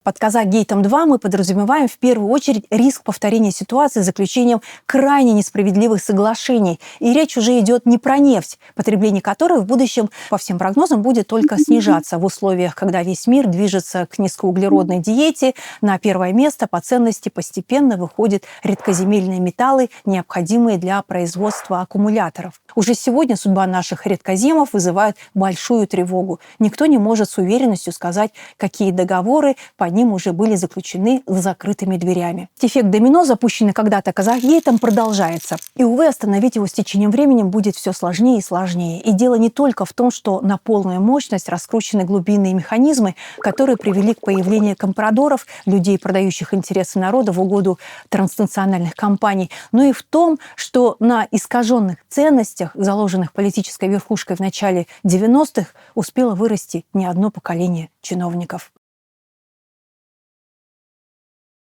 Под Казахгейтом-2 мы подразумеваем в первую очередь риск повторения ситуации с заключением крайне несправедливых соглашений. И речь уже идет не про нефть, потребление которой в будущем, по всем прогнозам, будет только снижаться в условиях, когда весь мир движется к низкоуглеродной диете. На первое место по ценности постепенно выходят редкоземельные металлы, необходимые для производства аккумуляторов. Уже сегодня судьба наших редкоземов вызывает большую тревогу. Никто не может с уверенностью сказать, какие договоры по ним уже были заключены с закрытыми дверями. Эффект домино, запущенный когда-то Казахгейтом, продолжается. И, увы, остановить его с течением времени будет все сложнее и сложнее. И дело не только в том, что на полную мощность раскручены глубинные механизмы, которые привели к появлению компрадоров, людей, продающих интересы народа в угоду транснациональных компаний, но и в том, что на искаженных ценностях, заложенных политической верхушкой в начале 90-х, успело вырасти не одно поколение чиновников.